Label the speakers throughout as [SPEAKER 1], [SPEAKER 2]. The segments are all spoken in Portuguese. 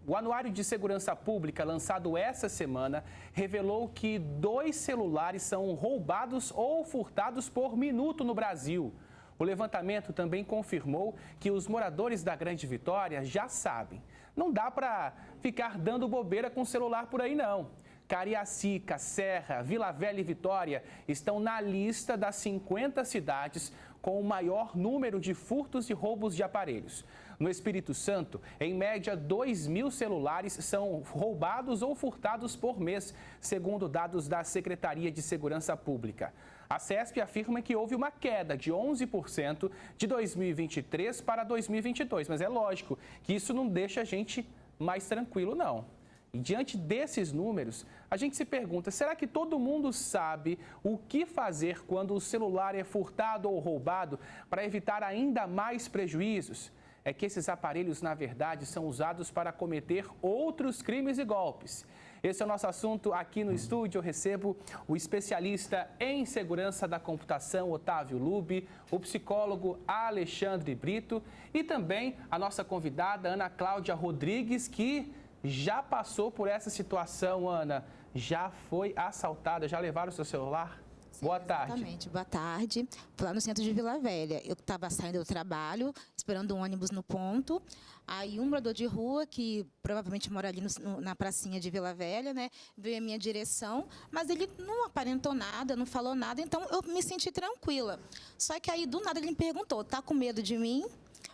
[SPEAKER 1] O Anuário de Segurança Pública, lançado essa semana, revelou que 2 celulares são roubados ou furtados por minuto no Brasil. O levantamento também confirmou que os moradores da Grande Vitória já sabem. Não dá para ficar dando bobeira com o celular por aí, não. Cariacica, Serra, Vila Velha e Vitória estão na lista das 50 cidades com o maior número de furtos e roubos de aparelhos. No Espírito Santo, em média, 2.000 celulares são roubados ou furtados por mês, segundo dados da Secretaria de Segurança Pública. A CESP afirma que houve uma queda de 11% de 2023 para 2022, mas é lógico que isso não deixa a gente mais tranquilo, não. E diante desses números, a gente se pergunta, será que todo mundo sabe o que fazer quando o celular é furtado ou roubado para evitar ainda mais prejuízos? É que esses aparelhos, na verdade, são usados para cometer outros crimes e golpes. Esse é o nosso assunto aqui no estúdio. Eu recebo o especialista em segurança da computação, Otávio Lube, o psicólogo Alexandre Brito e também a nossa convidada, Ana Cláudia Rodrigues, que já passou por essa situação, Ana. Já foi assaltada, já levaram o seu celular?
[SPEAKER 2] Sim, boa tarde. Exatamente, boa tarde. Lá no centro de Vila Velha. Eu estava saindo do trabalho, esperando um ônibus no ponto. Aí um morador de rua, que provavelmente mora ali na pracinha de Vila Velha, né, veio à minha direção, mas ele não aparentou nada, não falou nada, então eu me senti tranquila. Só que aí, do nada, ele me perguntou, tá com medo de mim?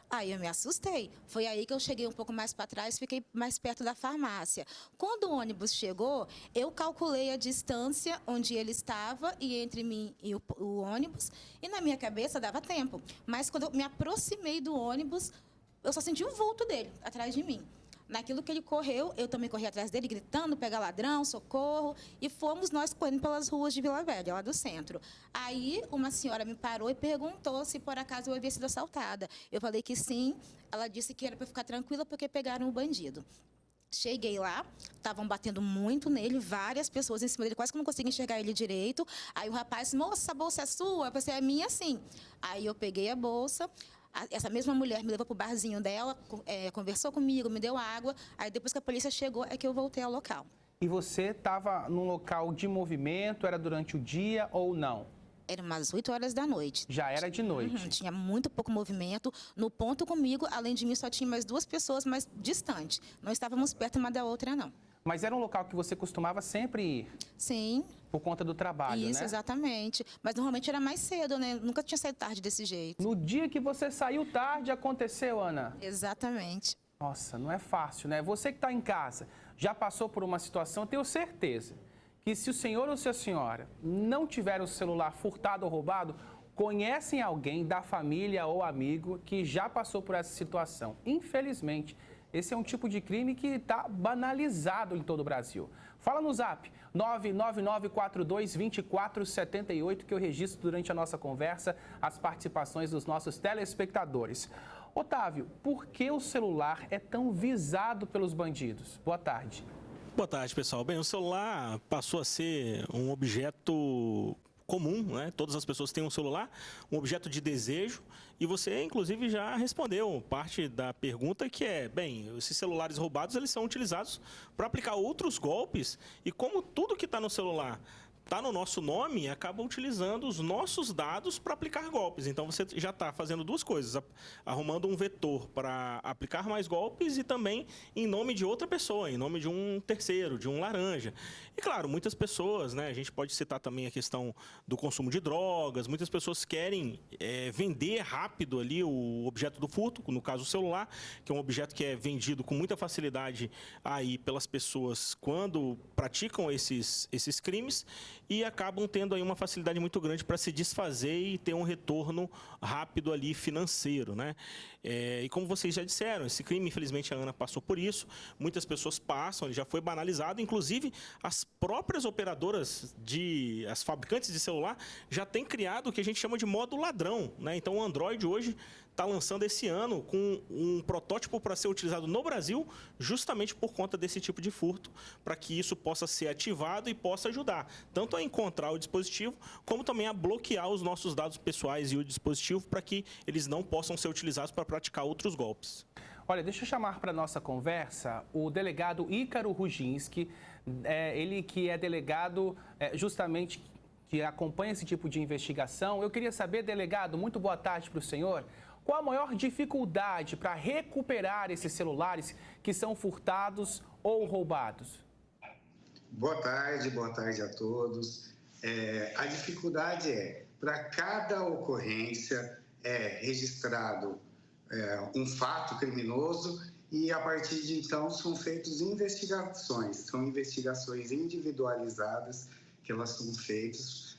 [SPEAKER 2] Aí eu me assustei. Foi aí que eu cheguei um pouco mais para trás, fiquei mais perto da farmácia. Quando o ônibus chegou, eu calculei a distância onde ele estava e entre mim e o ônibus, e na minha cabeça dava tempo. Mas quando eu me aproximei do ônibus, eu só senti o vulto dele atrás de mim. Naquilo que ele correu, eu também corri atrás dele, gritando, pega ladrão, socorro. E fomos nós correndo pelas ruas de Vila Velha, lá do centro. Aí, uma senhora me parou e perguntou se, por acaso, eu havia sido assaltada. Eu falei que sim. Ela disse que era para ficar tranquila porque pegaram o bandido. Cheguei lá, estavam batendo muito nele, várias pessoas em cima dele, quase que não conseguia enxergar ele direito. Aí o rapaz, moça, a bolsa é sua? Eu falei, é minha sim. Aí eu peguei a bolsa. Essa mesma mulher me levou para o barzinho dela, conversou comigo, me deu água. Aí depois que a polícia chegou, é que eu voltei ao local.
[SPEAKER 1] E você estava num local de movimento, era durante o dia ou não?
[SPEAKER 2] Era umas 8 horas da noite.
[SPEAKER 1] Já era de noite?
[SPEAKER 2] Tinha muito pouco movimento. No ponto comigo, além de mim, só tinha mais 2 pessoas, mas distante. Não estávamos perto uma da outra, não.
[SPEAKER 1] Mas era um local que você costumava sempre ir?
[SPEAKER 2] Sim.
[SPEAKER 1] Por conta do trabalho,
[SPEAKER 2] Isso,
[SPEAKER 1] né?
[SPEAKER 2] Exatamente. Mas normalmente era mais cedo, né? Nunca tinha saído tarde desse jeito.
[SPEAKER 1] No dia que você saiu tarde, aconteceu, Ana?
[SPEAKER 2] Exatamente.
[SPEAKER 1] Nossa, não é fácil, né? Você que está em casa, já passou por uma situação, tenho certeza que se o senhor ou se a senhora não tiver o celular furtado ou roubado, conhecem alguém da família ou amigo que já passou por essa situação. Infelizmente, esse é um tipo de crime que está banalizado em todo o Brasil. Fala no zap 999422478 que eu registro durante a nossa conversa as participações dos nossos telespectadores. Otávio, por que o celular é tão visado pelos bandidos? Boa tarde.
[SPEAKER 3] Boa tarde, pessoal. Bem, o celular passou a ser um objeto comum, né? Todas as pessoas têm um celular, um objeto de desejo, e você, inclusive, já respondeu parte da pergunta, que é, bem, esses celulares roubados, eles são utilizados para aplicar outros golpes, e como tudo que está no celular está no nosso nome, acaba utilizando os nossos dados para aplicar golpes. Então, você já está fazendo 2 coisas, arrumando um vetor para aplicar mais golpes e também em nome de outra pessoa, em nome de um terceiro, de um laranja. E, claro, muitas pessoas, né, a gente pode citar também a questão do consumo de drogas, muitas pessoas querem vender rápido ali o objeto do furto, no caso o celular, que é um objeto que é vendido com muita facilidade aí pelas pessoas quando praticam esses crimes, e acabam tendo aí uma facilidade muito grande para se desfazer e ter um retorno rápido ali financeiro, né? E como vocês já disseram, esse crime, infelizmente, a Ana passou por isso, muitas pessoas passam, ele já foi banalizado, inclusive as próprias operadoras, as fabricantes de celular, já têm criado o que a gente chama de modo ladrão, né? Então o Android hoje está lançando esse ano com um protótipo para ser utilizado no Brasil, justamente por conta desse tipo de furto, para que isso possa ser ativado e possa ajudar tanto a encontrar o dispositivo, como também a bloquear os nossos dados pessoais e o dispositivo para que eles não possam ser utilizados para praticar outros golpes.
[SPEAKER 1] Olha, deixa eu chamar para a nossa conversa o delegado Ícaro Ruginski, ele que é delegado justamente que acompanha esse tipo de investigação. Eu queria saber, delegado, muito boa tarde para o senhor, qual a maior dificuldade para recuperar esses celulares que são furtados ou roubados?
[SPEAKER 4] Boa tarde a todos. A dificuldade para cada ocorrência registrado um fato criminoso e, a partir de então, são feitas investigações. São investigações individualizadas que elas são feitas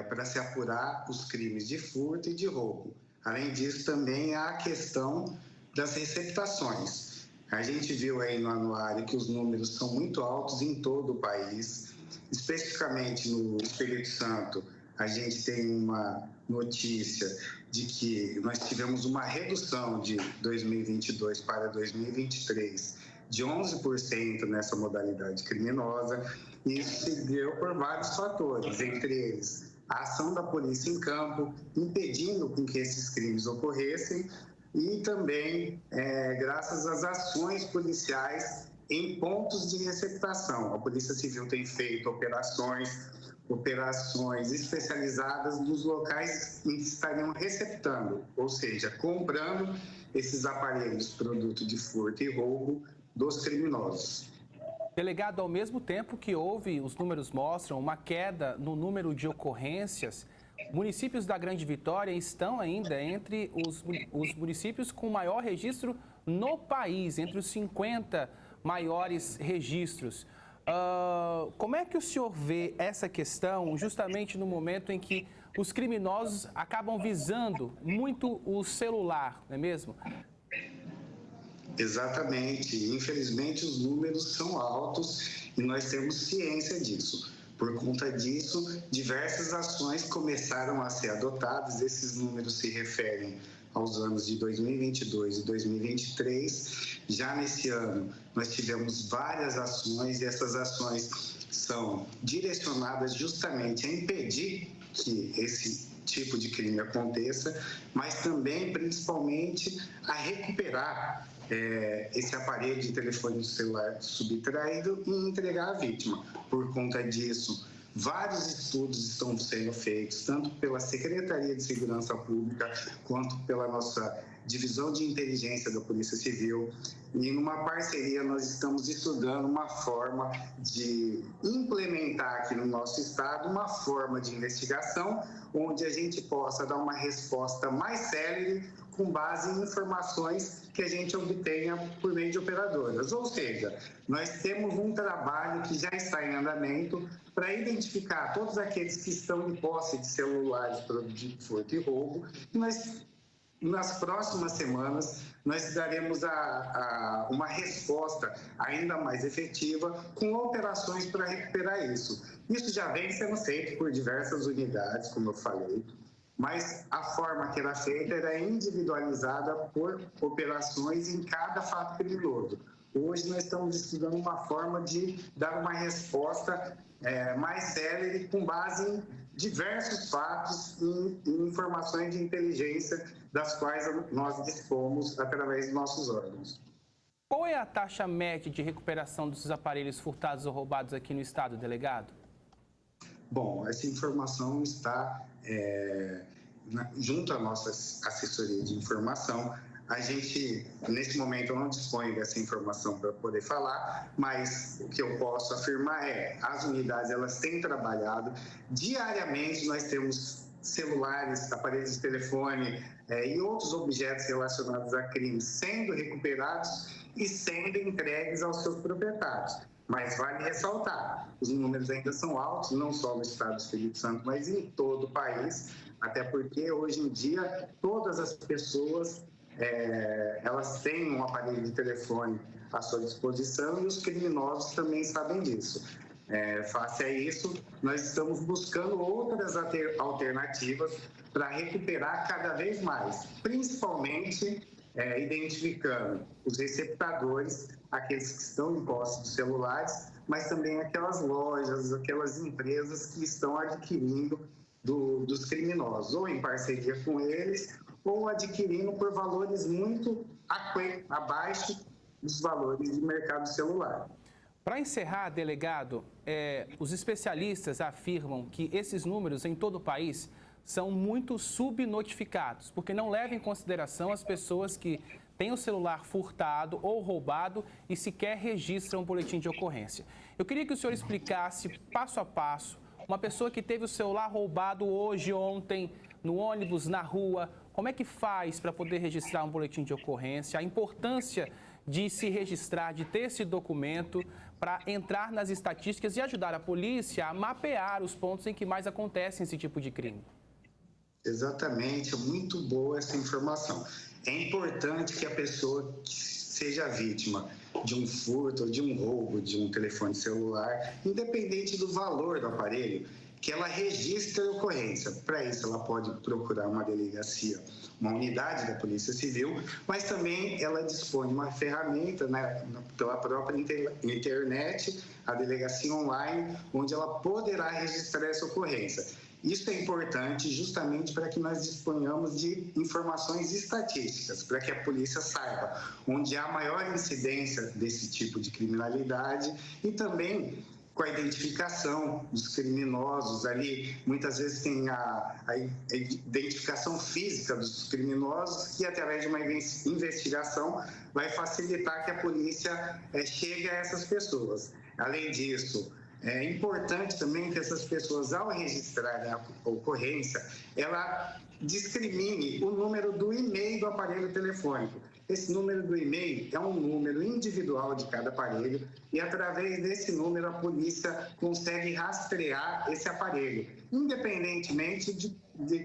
[SPEAKER 4] para se apurar os crimes de furto e de roubo. Além disso, também há a questão das receptações. A gente viu aí no anuário que os números são muito altos em todo o país. Especificamente no Espírito Santo, a gente tem uma notícia de que nós tivemos uma redução de 2022 para 2023 de 11% nessa modalidade criminosa. E isso se deu por vários fatores, entre eles a ação da polícia em campo, impedindo com que esses crimes ocorressem, e também graças às ações policiais em pontos de receptação. A Polícia Civil tem feito operações especializadas nos locais em que estariam receptando, ou seja, comprando esses aparelhos, produto de furto e roubo dos criminosos.
[SPEAKER 1] Delegado, ao mesmo tempo que os números mostram uma queda no número de ocorrências, municípios da Grande Vitória estão ainda entre os municípios com maior registro no país, entre os 50 maiores registros. Como é que o senhor vê essa questão justamente no momento em que os criminosos acabam visando muito o celular, não é mesmo?
[SPEAKER 4] Exatamente. Infelizmente, os números são altos e nós temos ciência disso. Por conta disso, diversas ações começaram a ser adotadas. Esses números se referem aos anos de 2022 e 2023. Já nesse ano, nós tivemos várias ações e essas ações são direcionadas justamente a impedir que esse tipo de crime aconteça, mas também, principalmente, a recuperar esse aparelho de telefone celular subtraído e entregar à vítima. Por conta disso, vários estudos estão sendo feitos, tanto pela Secretaria de Segurança Pública, quanto pela nossa Divisão de Inteligência da Polícia Civil. E numa parceria nós estamos estudando uma forma de implementar aqui no nosso estado uma forma de investigação onde a gente possa dar uma resposta mais célere com base em informações que a gente obtenha por meio de operadoras. Ou seja, nós temos um trabalho que já está em andamento para identificar todos aqueles que estão em posse de celulares de furto e roubo. E nas próximas semanas, nós daremos uma resposta ainda mais efetiva com operações para recuperar isso. Isso já vem sendo feito por diversas unidades, como eu falei, mas a forma que era feita era individualizada por operações em cada fato criminoso. Hoje nós estamos estudando uma forma de dar uma resposta mais célere com base em diversos fatos e informações de inteligência das quais nós dispomos através dos nossos órgãos.
[SPEAKER 1] Qual é a taxa média de recuperação desses aparelhos furtados ou roubados aqui no estado, delegado?
[SPEAKER 4] Bom, essa informação está junto à nossa assessoria de informação. A gente, nesse momento, não dispõe dessa informação para poder falar, mas o que eu posso afirmar as unidades elas têm trabalhado. Diariamente nós temos celulares, aparelhos de telefone e outros objetos relacionados a crimes sendo recuperados e sendo entregues aos seus proprietários. Mas vale ressaltar, os números ainda são altos, não só no estado do Espírito Santo, mas em todo o país, até porque hoje em dia todas as pessoas elas têm um aparelho de telefone à sua disposição e os criminosos também sabem disso. Face a isso, nós estamos buscando outras alternativas para recuperar cada vez mais, principalmente identificando os receptadores, aqueles que estão em posse dos celulares, mas também aquelas lojas, aquelas empresas que estão adquirindo dos criminosos, ou em parceria com eles, ou adquirindo por valores muito abaixo dos valores de mercado celular.
[SPEAKER 1] Para encerrar, delegado, os especialistas afirmam que esses números em todo o país são muito subnotificados, porque não levam em consideração as pessoas que têm o celular furtado ou roubado e sequer registram um boletim de ocorrência. Eu queria que o senhor explicasse passo a passo, uma pessoa que teve o celular roubado hoje, ontem, no ônibus, na rua, como é que faz para poder registrar um boletim de ocorrência, a importância de se registrar, de ter esse documento para entrar nas estatísticas e ajudar a polícia a mapear os pontos em que mais acontecem esse tipo de crime.
[SPEAKER 4] Exatamente, é muito boa essa informação. É importante que a pessoa que seja vítima de um furto ou de um roubo de um telefone celular, independente do valor do aparelho, que ela registre a ocorrência. Para isso, ela pode procurar uma delegacia, uma unidade da Polícia Civil, mas também ela dispõe de uma ferramenta, né, pela própria internet, a delegacia online, onde ela poderá registrar essa ocorrência. Isso é importante justamente para que nós disponhamos de informações estatísticas, para que a polícia saiba onde há maior incidência desse tipo de criminalidade e também com a identificação dos criminosos ali. Muitas vezes tem a identificação física dos criminosos que, através de uma investigação, vai facilitar que a polícia chegue a essas pessoas. Além disso, é importante também que essas pessoas, ao registrarem a ocorrência, ela discrimine o número do e-mail do aparelho telefônico. Esse número do e-mail é um número individual de cada aparelho e, através desse número, a polícia consegue rastrear esse aparelho, independentemente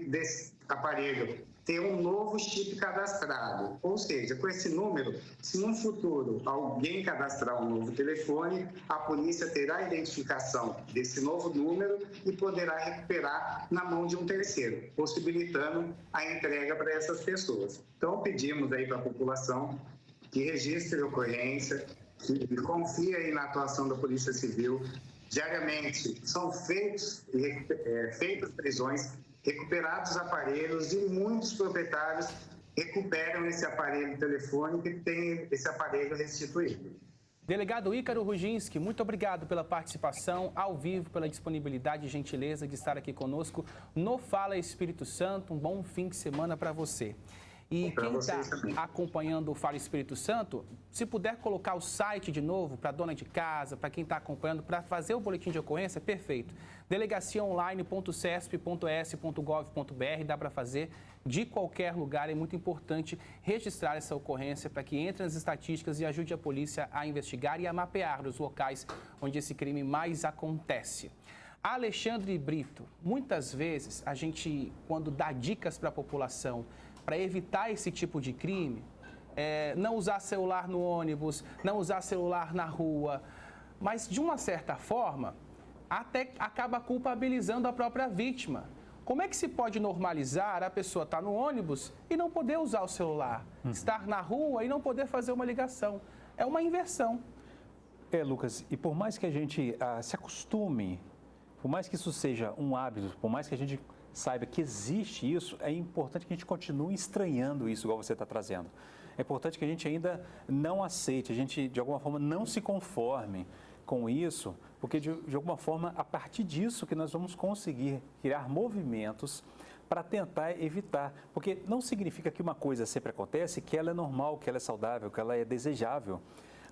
[SPEAKER 4] desse aparelho ter um novo chip cadastrado. Ou seja, com esse número, se no futuro alguém cadastrar um novo telefone, a polícia terá a identificação desse novo número e poderá recuperar na mão de um terceiro, possibilitando a entrega para essas pessoas. Então, pedimos aí para a população que registre a ocorrência, que confie aí na atuação da Polícia Civil. Diariamente são feitas prisões, recuperados aparelhos e muitos proprietários recuperam esse aparelho telefônico e têm esse aparelho restituído.
[SPEAKER 1] Delegado Ícaro Ruginski, muito obrigado pela participação ao vivo, pela disponibilidade e gentileza de estar aqui conosco no Fala Espírito Santo. Um bom fim de semana para você. E quem está acompanhando o Fala Espírito Santo, se puder colocar o site de novo para a dona de casa, para quem está acompanhando, para fazer o boletim de ocorrência, perfeito. delegaciaonline.ces.gov.br, dá para fazer de qualquer lugar. É muito importante registrar essa ocorrência para que entre nas estatísticas e ajude a polícia a investigar e a mapear os locais onde esse crime mais acontece. Alexandre Brito, muitas vezes a gente, quando dá dicas para a população para evitar esse tipo de crime, não usar celular no ônibus, não usar celular na rua, mas de uma certa forma até acaba culpabilizando a própria vítima. Como é que se pode normalizar a pessoa estar no ônibus e não poder usar o celular, estar na rua e não poder fazer uma ligação? É uma inversão.
[SPEAKER 5] Lucas, e por mais que a gente se acostume, por mais que isso seja um hábito, por mais que a gente saiba que existe isso, é importante que a gente continue estranhando isso, igual você está trazendo. É importante que a gente ainda não aceite, a gente, de alguma forma, não se conforme com isso, porque, de alguma forma, a partir disso que nós vamos conseguir criar movimentos para tentar evitar. Porque não significa que uma coisa sempre acontece, que ela é normal, que ela é saudável, que ela é desejável,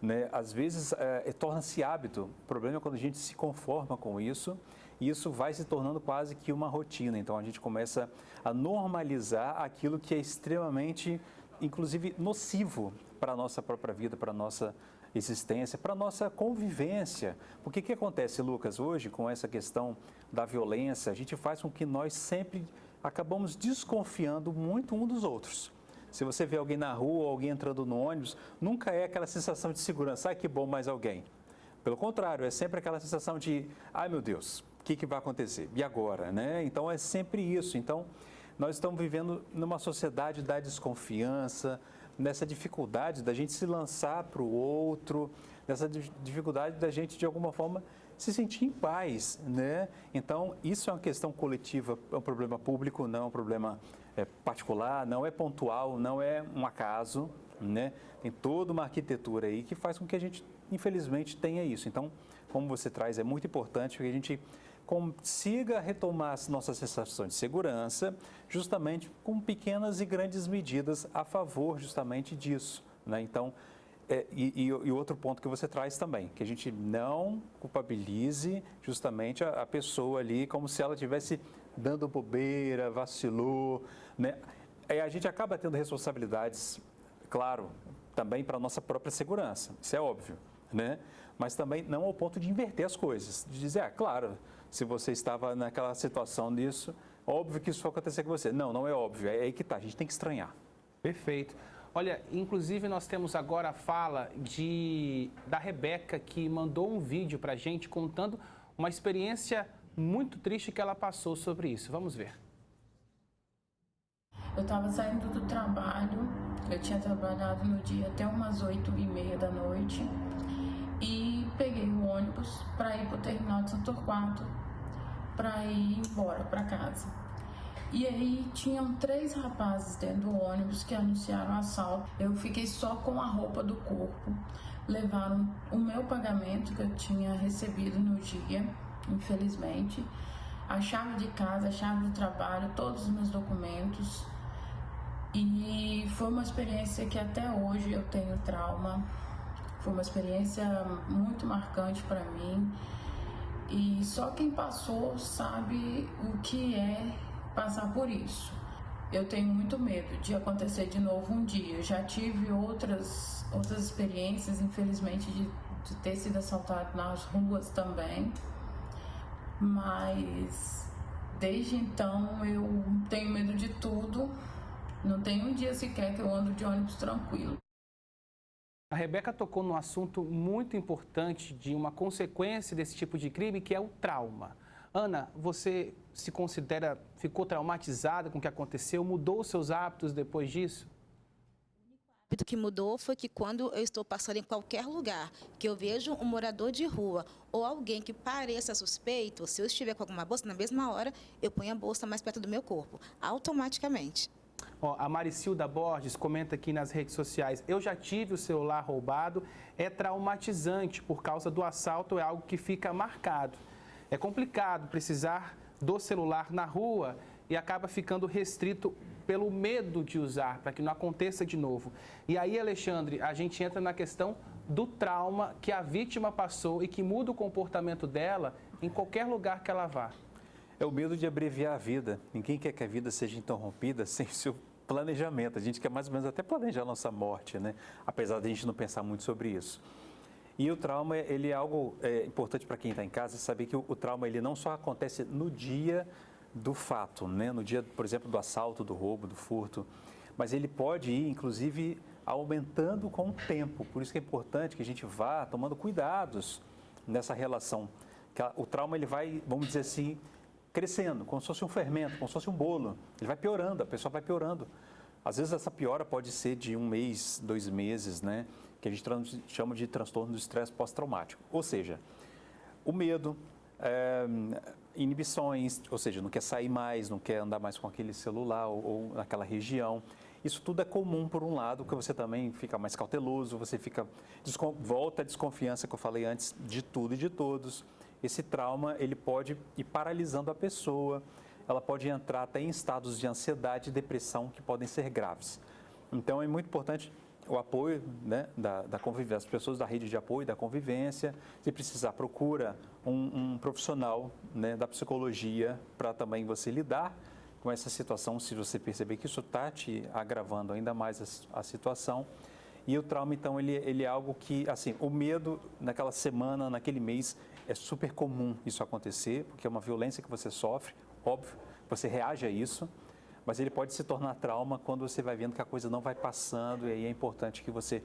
[SPEAKER 5] né? Às vezes, torna-se hábito. O problema é quando a gente se conforma com isso, e isso vai se tornando quase que uma rotina. Então, a gente começa a normalizar aquilo que é extremamente, inclusive, nocivo para a nossa própria vida, para a nossa existência, para a nossa convivência. Porque o que acontece, Lucas, hoje, com essa questão da violência, a gente faz com que nós sempre acabamos desconfiando muito um dos outros. Se você vê alguém na rua, alguém entrando no ônibus, nunca é aquela sensação de segurança, que bom, mais alguém. Pelo contrário, é sempre aquela sensação de, ai meu Deus, o que vai acontecer? E agora, né? Então, é sempre isso. Então, nós estamos vivendo numa sociedade da desconfiança, nessa dificuldade da gente se lançar para o outro, nessa dificuldade da gente, de alguma forma, se sentir em paz, né? Então, isso é uma questão coletiva, é um problema público, não é um problema particular, não é pontual, não é um acaso. né? Tem toda uma arquitetura aí que faz com que a gente, infelizmente, tenha isso. Então, como você traz, é muito importante que a gente consiga retomar as nossas sensações de segurança, justamente com pequenas e grandes medidas a favor justamente disso, né? Então, e outro ponto que você traz também, que a gente não culpabilize justamente a pessoa ali como se ela estivesse dando bobeira, vacilou, né? A gente acaba tendo responsabilidades, claro, também para a nossa própria segurança, isso é óbvio, né? Mas também não ao ponto de inverter as coisas, de dizer, claro, se você estava naquela situação disso, óbvio que isso vai acontecer com você. Não, não é óbvio, é aí que está, a gente tem que estranhar.
[SPEAKER 1] Perfeito. Olha, inclusive nós temos agora a fala da Rebeca, que mandou um vídeo para a gente contando uma experiência muito triste que ela passou sobre isso. Vamos ver.
[SPEAKER 6] Eu estava saindo do trabalho, eu tinha trabalhado no dia até umas 8h30 da noite e peguei o ônibus para ir para o terminal de São Torquato para ir embora para casa. E aí tinham 3 rapazes dentro do ônibus que anunciaram assalto. Eu fiquei só com a roupa do corpo. Levaram o meu pagamento que eu tinha recebido no dia, infelizmente, a chave de casa, a chave do trabalho, todos os meus documentos. E foi uma experiência que até hoje eu tenho trauma. Foi uma experiência muito marcante para mim. E só quem passou sabe o que é passar por isso. Eu tenho muito medo de acontecer de novo um dia. Eu já tive outras experiências, infelizmente, de ter sido assaltado nas ruas também. Mas desde então eu tenho medo de tudo. Não tem um dia sequer que eu ando de ônibus tranquilo.
[SPEAKER 1] A Rebeca tocou num assunto muito importante de uma consequência desse tipo de crime, que é o trauma. Ana, você se considera, ficou traumatizada com o que aconteceu? Mudou os seus hábitos depois disso?
[SPEAKER 2] O hábito que mudou foi que quando eu estou passando em qualquer lugar, que eu vejo um morador de rua ou alguém que pareça suspeito, se eu estiver com alguma bolsa, na mesma hora eu ponho a bolsa mais perto do meu corpo, automaticamente.
[SPEAKER 1] A Maricilda Borges comenta aqui nas redes sociais: eu já tive o celular roubado, é traumatizante por causa do assalto, é algo que fica marcado. É complicado precisar do celular na rua e acaba ficando restrito pelo medo de usar, para que não aconteça de novo. E aí, Alexandre, a gente entra na questão do trauma que a vítima passou e que muda o comportamento dela em qualquer lugar que ela vá.
[SPEAKER 5] É o medo de abreviar a vida. Ninguém quer que a vida seja interrompida sem o seu planejamento. A gente quer mais ou menos até planejar a nossa morte, né? Apesar de a gente não pensar muito sobre isso. E o trauma, ele é algo importante para quem está em casa, saber que o trauma ele não só acontece no dia do fato, né? No dia, por exemplo, do assalto, do roubo, do furto, mas ele pode ir, inclusive, aumentando com o tempo. Por isso que é importante que a gente vá tomando cuidados nessa relação. O trauma, ele vai, vamos dizer assim, crescendo, como se fosse um fermento, como se fosse um bolo. Ele vai piorando, a pessoa vai piorando. Às vezes essa piora pode ser de 1 mês, 2 meses, né? Que a gente chama de transtorno do estresse pós-traumático. Ou seja, o medo, inibições, ou seja, não quer sair mais, não quer andar mais com aquele celular ou naquela região. Isso tudo é comum, por um lado, que você também fica mais cauteloso, você volta a desconfiança que eu falei antes de tudo e de todos. Esse trauma, ele pode ir paralisando a pessoa, ela pode entrar até em estados de ansiedade e depressão que podem ser graves. Então, é muito importante o apoio, né, da convivência, das pessoas da rede de apoio, da convivência. Se precisar, procura um profissional, né, da psicologia para também você lidar com essa situação, se você perceber que isso está te agravando ainda mais a situação. E o trauma, então, ele é algo que, assim, o medo naquela semana, naquele mês, é super comum isso acontecer, porque é uma violência que você sofre, óbvio, você reage a isso, mas ele pode se tornar trauma quando você vai vendo que a coisa não vai passando, e aí é importante que você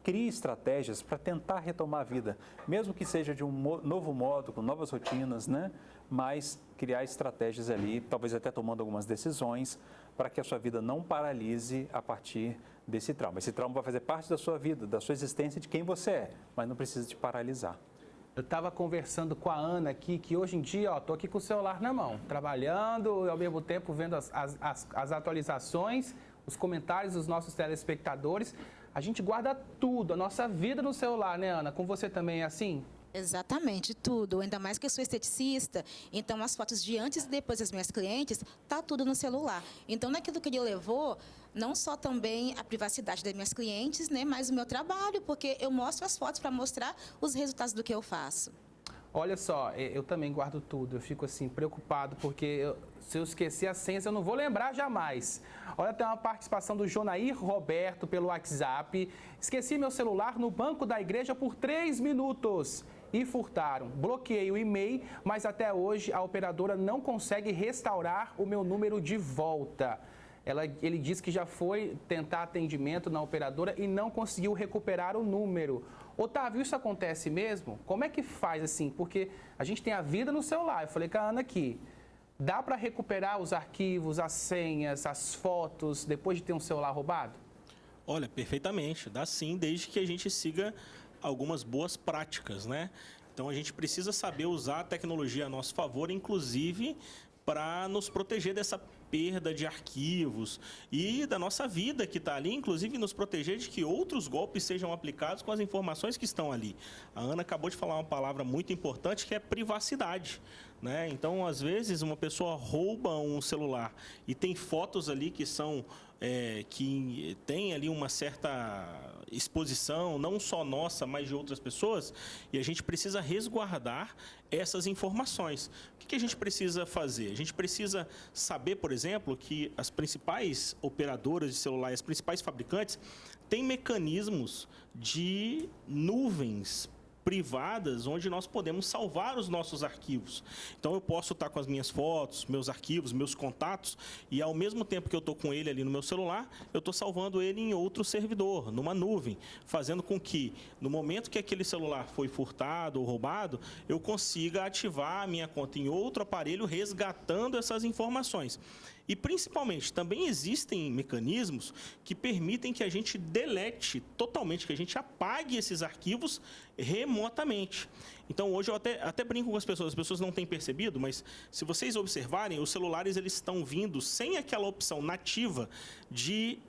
[SPEAKER 5] crie estratégias para tentar retomar a vida, mesmo que seja de um novo modo, com novas rotinas, né? Mas criar estratégias ali, talvez até tomando algumas decisões, para que a sua vida não paralise a partir desse trauma. Esse trauma vai fazer parte da sua vida, da sua existência, de quem você é, mas não precisa te paralisar.
[SPEAKER 1] Eu estava conversando com a Ana aqui, que hoje em dia, estou aqui com o celular na mão, trabalhando e ao mesmo tempo vendo as atualizações, os comentários dos nossos telespectadores. a gente guarda tudo, a nossa vida no celular, né, Ana? Com você também é assim?
[SPEAKER 2] Exatamente, tudo. Ainda mais que eu sou esteticista, então as fotos de antes e depois das minhas clientes, tá tudo no celular. Então, naquilo que ele levou, não só também a privacidade das minhas clientes, né, mas o meu trabalho, porque eu mostro as fotos para mostrar os resultados do que eu faço.
[SPEAKER 1] Olha só, eu também guardo tudo. Eu fico assim preocupado porque se eu esquecer a senha, eu não vou lembrar jamais. Olha, tem uma participação do Jonair Roberto pelo WhatsApp. Esqueci meu celular no banco da igreja por 3 minutos e furtaram. Bloqueei o e-mail, mas até hoje a operadora não consegue restaurar o meu número de volta. Ele disse que já foi tentar atendimento na operadora e não conseguiu recuperar o número. Otávio, isso acontece mesmo? Como é que faz assim? Porque a gente tem a vida no celular. Eu falei com a Ana aqui. Dá para recuperar os arquivos, as senhas, as fotos, depois de ter um celular roubado?
[SPEAKER 3] Olha, perfeitamente. Dá sim, desde que a gente siga algumas boas práticas, né? Então, a gente precisa saber usar a tecnologia a nosso favor, inclusive para nos proteger dessa perda de arquivos e da nossa vida que está ali, inclusive nos proteger de que outros golpes sejam aplicados com as informações que estão ali. A Ana acabou de falar uma palavra muito importante, que é privacidade, né? Então, às vezes, uma pessoa rouba um celular e tem fotos ali que são que tem ali uma certa exposição, não só nossa, mas de outras pessoas, e a gente precisa resguardar essas informações. O que a gente precisa fazer? A gente precisa saber, por exemplo, que as principais operadoras de celular, as principais fabricantes, têm mecanismos de nuvens privadas, onde nós podemos salvar os nossos arquivos. Então, eu posso estar com as minhas fotos, meus arquivos, meus contatos, e ao mesmo tempo que eu estou com ele ali no meu celular, eu estou salvando ele em outro servidor, numa nuvem, fazendo com que, no momento que aquele celular foi furtado ou roubado, eu consiga ativar a minha conta em outro aparelho, resgatando essas informações. E, principalmente, também existem mecanismos que permitem que a gente delete totalmente, que a gente apague esses arquivos remotamente. Então, hoje eu até brinco com as pessoas não têm percebido, mas se vocês observarem, os celulares eles estão vindo sem aquela opção nativa de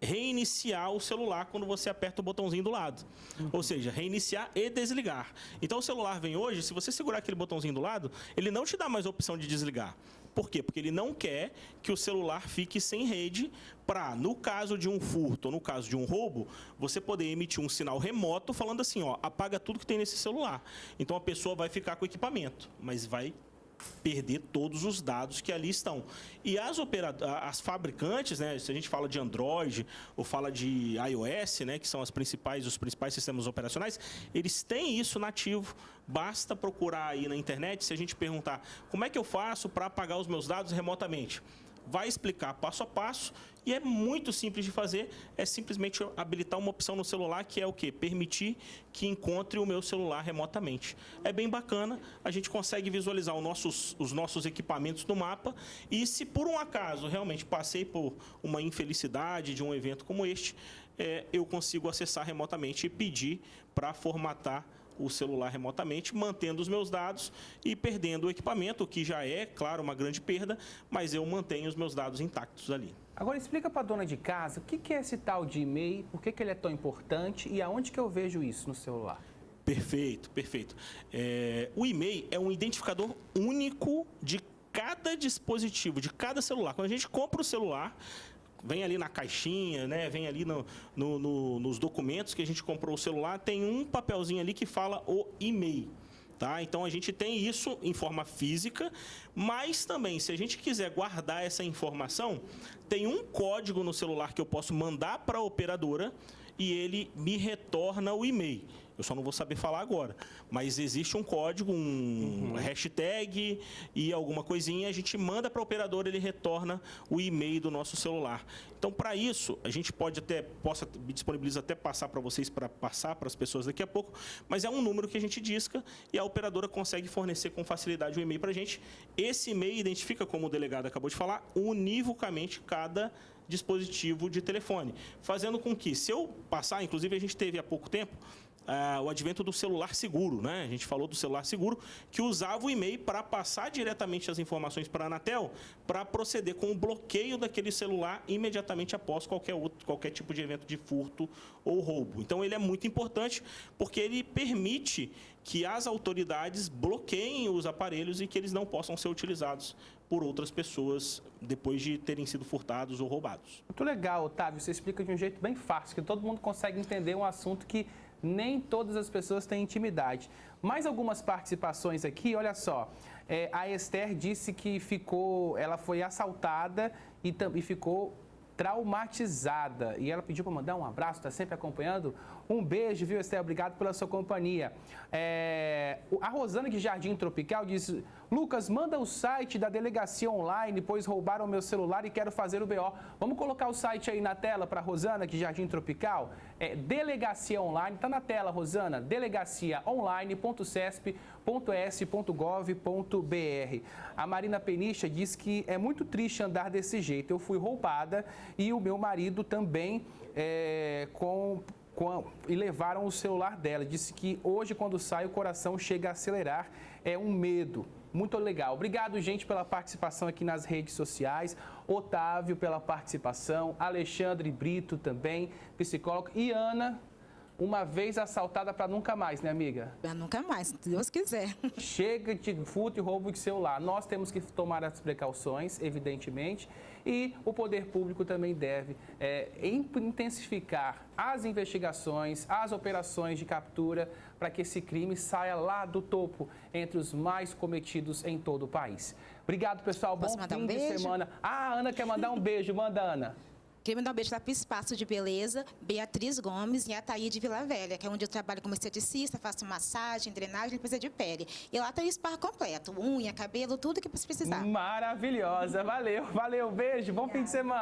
[SPEAKER 3] reiniciar o celular quando você aperta o botãozinho do lado. Ou seja, reiniciar e desligar. Então, o celular vem hoje, se você segurar aquele botãozinho do lado, ele não te dá mais a opção de desligar. Por quê? Porque ele não quer que o celular fique sem rede para, no caso de um furto ou no caso de um roubo, você poder emitir um sinal remoto falando assim, ó, apaga tudo que tem nesse celular. Então, a pessoa vai ficar com o equipamento, mas vai perder todos os dados que ali estão. E as fabricantes, né, se a gente fala de Android ou fala de iOS, né, que são os principais sistemas operacionais, eles têm isso nativo. Basta procurar aí na internet, se a gente perguntar como é que eu faço para apagar os meus dados remotamente, vai explicar passo a passo e é muito simples de fazer, é simplesmente habilitar uma opção no celular que é o quê? Permitir que encontre o meu celular remotamente. É bem bacana, a gente consegue visualizar os nossos equipamentos no mapa e se por um acaso realmente passei por uma infelicidade de um evento como este, eu consigo acessar remotamente e pedir para formatar o celular remotamente, mantendo os meus dados e perdendo o equipamento, o que já é, claro, uma grande perda, mas eu mantenho os meus dados intactos ali.
[SPEAKER 1] Agora explica para a dona de casa o que é esse tal de e-mail, por que ele é tão importante e aonde que eu vejo isso no celular?
[SPEAKER 3] Perfeito, perfeito. O e-mail é um identificador único de cada dispositivo, de cada celular. Quando a gente compra o celular, vem ali na caixinha, né? Vem ali nos documentos que a gente comprou o celular, tem um papelzinho ali que fala o e-mail. Tá? Então, a gente tem isso em forma física, mas também, se a gente quiser guardar essa informação, tem um código no celular que eu posso mandar para a operadora e ele me retorna o e-mail. Eu só não vou saber falar agora, mas existe um código, hashtag e alguma coisinha, a gente manda para a operadora, ele retorna o e-mail do nosso celular. Então, para isso, a gente disponibiliza até passar para vocês, para passar para as pessoas daqui a pouco, mas é um número que a gente disca e a operadora consegue fornecer com facilidade o e-mail para a gente. Esse e-mail identifica, como o delegado acabou de falar, univocamente cada dispositivo de telefone, fazendo com que, se eu passar, inclusive a gente teve há pouco tempo, o advento do celular seguro, né? A gente falou do celular seguro, que usava o e-mail para passar diretamente as informações para a Anatel, para proceder com o bloqueio daquele celular imediatamente após qualquer tipo de evento de furto ou roubo. Então, ele é muito importante porque ele permite que as autoridades bloqueiem os aparelhos e que eles não possam ser utilizados por outras pessoas depois de terem sido furtados ou roubados.
[SPEAKER 1] Muito legal, Otávio. Você explica de um jeito bem fácil, que todo mundo consegue entender um assunto que nem todas as pessoas têm intimidade. Mais algumas participações aqui, olha só. A Esther disse que ela foi assaltada e ficou traumatizada. E ela pediu para mandar um abraço, está sempre acompanhando. Um beijo, viu, Esther? Obrigado pela sua companhia. A Rosana de Jardim Tropical diz: Lucas, manda o site da delegacia online, pois roubaram meu celular e quero fazer o BO. Vamos colocar o site aí na tela para a Rosana de Jardim Tropical? Delegacia Online, está na tela, Rosana, delegaciaonline.ces.gov.br. A Marina Penicha diz que é muito triste andar desse jeito. Eu fui roubada e o meu marido também e levaram o celular dela. Disse que hoje, quando sai, o coração chega a acelerar. É um medo. Muito legal. Obrigado, gente, pela participação aqui nas redes sociais. Otávio pela participação. Alexandre Brito também, psicólogo. E Ana, uma vez assaltada para nunca mais, né, amiga?
[SPEAKER 2] Para nunca mais, se Deus quiser.
[SPEAKER 1] Chega de furto e roubo de celular. Nós temos que tomar as precauções, evidentemente, e o poder público também deve intensificar as investigações, as operações de captura, para que esse crime saia lá do topo, entre os mais cometidos em todo o país. Obrigado, pessoal. Bom fim de semana. A Ana quer mandar um beijo. Manda, Ana.
[SPEAKER 2] Queria mandar um beijo para o Espaço de Beleza, Beatriz Gomes e a Ataíde Vila Velha, que é onde eu trabalho como esteticista, faço massagem, drenagem, limpeza de pele. E lá tem o spa completo, unha, cabelo, tudo que você precisar.
[SPEAKER 1] Maravilhosa. Valeu, beijo. Bom fim de semana.